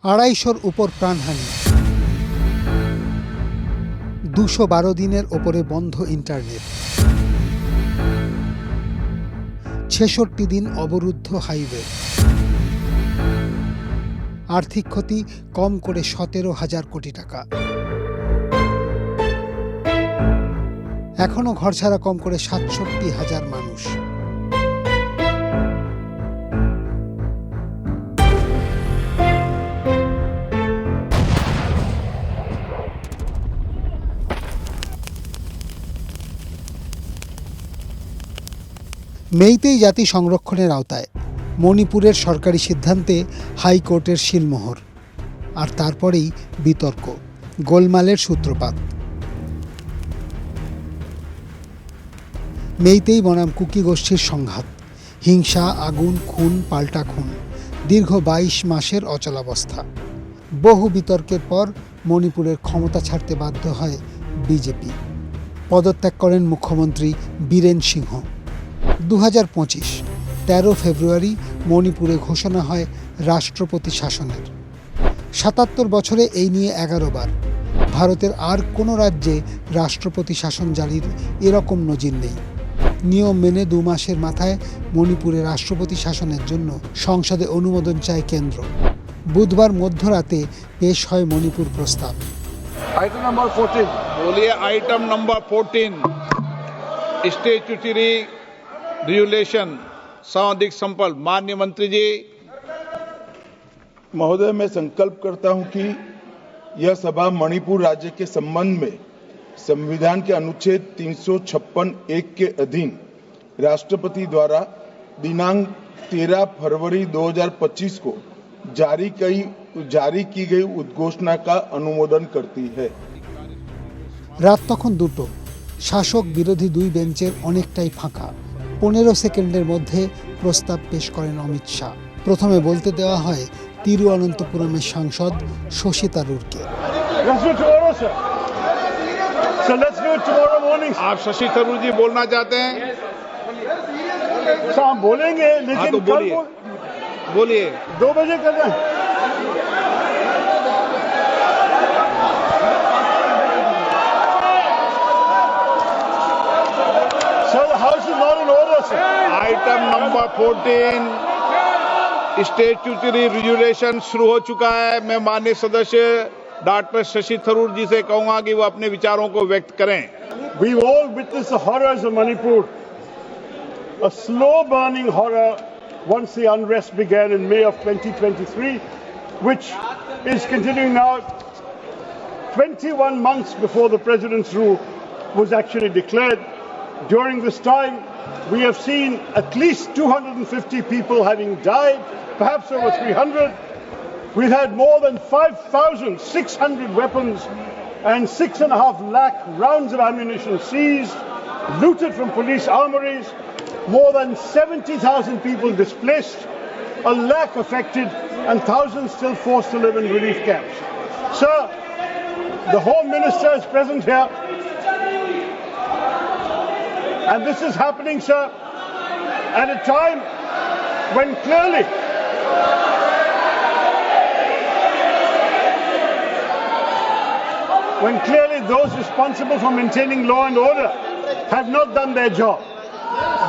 250-র উপর প্রাণহানি, 212 দিনের ওপরে বন্ধ ইন্টারনেট, 66 দিন অবরুদ্ধ হাইওয়ে, আর্থিক ক্ষতি কম করে 17,000 কোটি টাকা। এখনো ঘরছাড়া কম করে 67,000 মানুষ। মেইতেই জাতি সংরক্ষণের আওতায় মণিপুরের সরকারি সিদ্ধান্তে হাইকোর্টের সিলমোহর, আর তারপরেই বিতর্ক, গোলমালের সূত্রপাত। মেইতেই বনাম কুকি গোষ্ঠীর সংঘাত, হিংসা, আগুন, খুন, পাল্টা খুন, দীর্ঘ 22 মাসের অচলাবস্থা। বহু বিতর্কের পর মণিপুরের ক্ষমতা ছাড়তে বাধ্য হয় বিজেপি। পদত্যাগ করেন মুখ্যমন্ত্রী বীরেন সিংহ। 2025 13 ফেব্রুয়ারি মণিপুরে ঘোষণা হয় রাষ্ট্রপতি শাসনের। 77 বছরে এই নিয়ে 11 বার। ভারতের আর কোনো রাজ্যে রাষ্ট্রপতি শাসন জারির এরকম নজির নেই। নিয়ম মেনে 2 মাসের মাথায় মণিপুরে রাষ্ট্রপতি শাসনের জন্য সংসদে অনুমোদন চায় কেন্দ্র। বুধবার মধ্যরাতে পেশ হয় মণিপুর প্রস্তাব। आइटम नंबर 14 बोलिए। आइटम नंबर 14 स्टैट्यूटरी रेगुलेशन सामाजिक संपल। माननीय मंत्री जी महोदय, मैं संकल्प करता हूं कि यह सभा मणिपुर राज्य के संबंध में संविधान के अनुच्छेद 356(1) के अधीन राष्ट्रपति द्वारा दिनांक 13 फरवरी 2025 को जारी की गई उद्घोषणा का अनुमोदन करती है। রাত তখন 2টো। শাসক বিরোধী 2 বেঞ্চের অনেকটাই ফাঁকা। 15 সেকেন্ডের মধ্যে প্রস্তাব পেশ করেন অমিত শাহ। প্রথমে বলতে দেওয়া হয় তিরুঅনন্তপুরমের সাংসদ শশী থারুরকে। आप शशि थरूर जी बोलना चाहते हैं? हम बोलेंगे, लेकिन तो बोलिए 2 बजे कर रहे हैं। Sir, the House is not in order, sir. Item number 14 statutory regulation शुरू हो चुका है। मैं माननीय सदस्य डॉक्टर शशि थरूर जी से कहूंगा कि वो अपने विचारों को व्यक्त करें। We've all witnessed the horrors of Manipur, a slow burning horror once the unrest began in May of 2023, which is continuing now 21 months before the president's rule was actually declared. During this time, we have seen at least 250 people having died, perhaps over 300. We've had more than 5,600 weapons and 6.5 lakh rounds of ammunition seized, looted from police armories, more than 70,000 people displaced, 1 lakh affected, and thousands still forced to live in relief camps. Sir, the Home Minister is present here, and this is happening, sir, at a time when clearly those responsible for maintaining law and order have not done their job.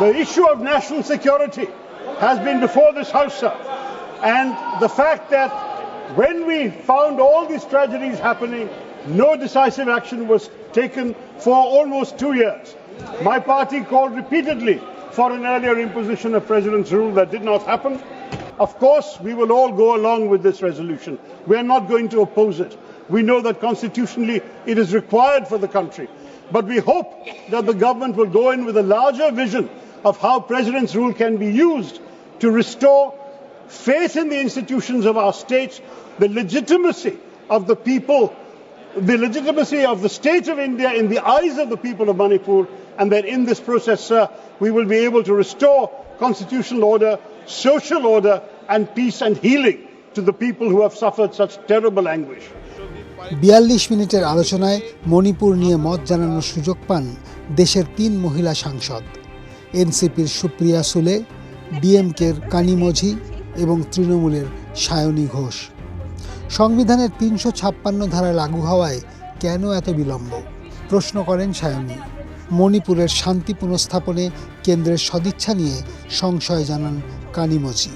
The issue of national security has been before this House, sir, and the fact that when we found all these tragedies happening, no decisive action was taken for almost 2 years. My party called repeatedly for an earlier imposition of President's rule. That did not happen. Of course, we will all go along with this resolution. We are not going to oppose it. We know that constitutionally it is required for the country. But we hope that the government will go in with a larger vision of how President's rule can be used to restore faith in the institutions of our states, the legitimacy of the people, the legitimacy of the state of India in the eyes of the people of Manipur, and that in this process, sir, we will be able to restore constitutional order, social order, and peace and healing to the people who have suffered such terrible anguish. 42 মিনিটের আলোচনায় মণিপুর নিয়ে মত জানানোর সুযোগ পান দেশের 3 মহিলা সাংসদ, এনসিপির সুপ্রিয়া সুলে, ডিএমকের কানিমোঝি এবং তৃণমূলের সায়নী ঘোষ। সংবিধানের ৩৫৬ ধারা লাগু হওয়ায় কেন এত বিলম্ব প্রশ্ন করেন সায়নী। মণিপুরের শান্তি পুনঃস্থাপনে কেন্দ্রের সদিচ্ছা নিয়ে সংশয় জানান কানিমোচি।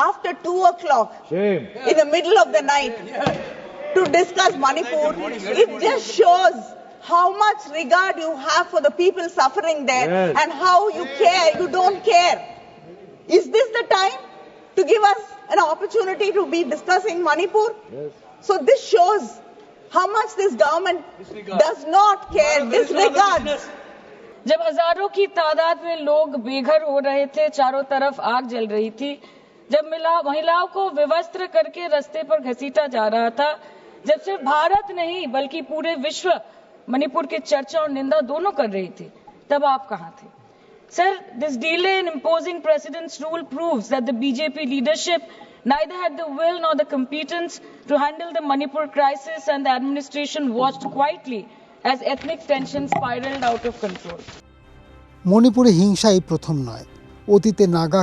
After 2 o'clock in the middle of the night to discuss Manipur, it just shows how much regard you have for the people suffering there and how you care. You don't care. Is this the time to give us an opportunity to be discussing Manipur? So this shows how much this government does not care, disregards. जब हजारों की तादाद में लोग बेघर हो रहे थे, चारों तरफ आग जल रही थी, जब महिलाओं को विवस्त्र करके रास्ते पर घसीटा जा रहा था, जब सिर्फ भारत नहीं बल्कि पूरे विश्व मणिपुर की चर्चा और निंदा दोनों कर रही थी, तब आप कहां थे? Sir, this delay in imposing President's rule proves that the BJP leadership neither had the will nor the competence to handle the Manipur crisis, and the administration watched quietly as ethnic tensions spiraled out of control. মণিপুরে হিংসা এই প্রথম নয়। অতীতে Naga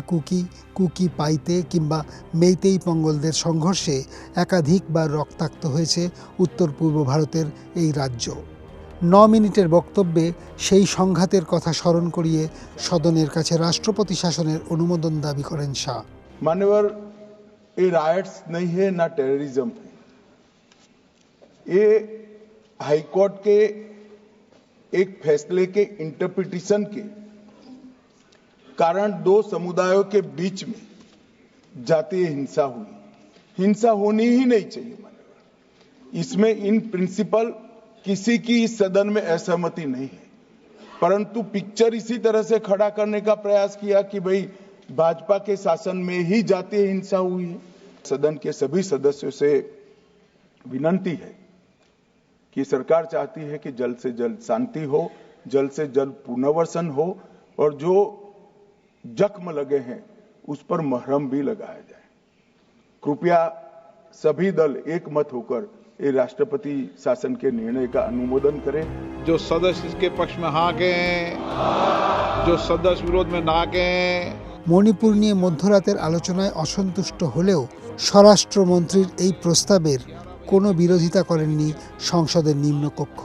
cookie পাইতে কিংবা মেইতেই পঙ্গলদের সংঘর্ষে একাধিকবার রক্তাক্ত হয়েছে উত্তর পূর্ব ভারতের এই রাজ্য। 9 মিনিটের বক্তব্যে সেই সংঘাতের কথা স্মরণ করিয়ে সদনের কাছে রাষ্ট্রপতি শাসনের অনুমোদন দাবি করেন শাহ। मान्यवर, ये राइट्स नहीं है ना टेररिज्म है। ये हाईकोर्ट के एक फैसले के इंटरप्रिटेशन के कारण दो समुदायों के बीच में जातीय हिंसा हुई। हिंसा होनी ही नहीं चाहिए। इसमें इन प्रिंसिपल किसी की इस सदन में असहमति नहीं है, परंतु पिक्चर इसी तरह से खड़ा करने का प्रयास किया कि भाई भाजपा के शासन में ही जातीय हिंसा हुई है। सदन के सभी सदस्यों से विनती है कि सरकार चाहती है कि जल्द से जल्द शांति हो, जल्द से जल्द पुनर्वसन हो और जो जख्म लगे हैं उस पर मरहम भी लगाया जाए। कृपया सभी दल एक मत होकर ये राष्ट्रपति शासन के निर्णय का अनुमोदन करें। जो सदस्य इसके पक्ष में हाँ कहें, जो सदस्य विरोध में ना कहें। মণিপুর নিয়ে মধ্যরাতের আলোচনায় অসন্তুষ্ট হলেও স্বরাষ্ট্রমন্ত্রীর এই প্রস্তাবের কোনো বিরোধিতা করেননি সংসদের নিম্নকক্ষ।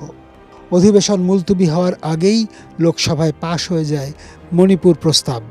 অধিবেশন মুলতবি হওয়ার আগেই লোকসভায় পাশ হয়ে যায় মণিপুর প্রস্তাব।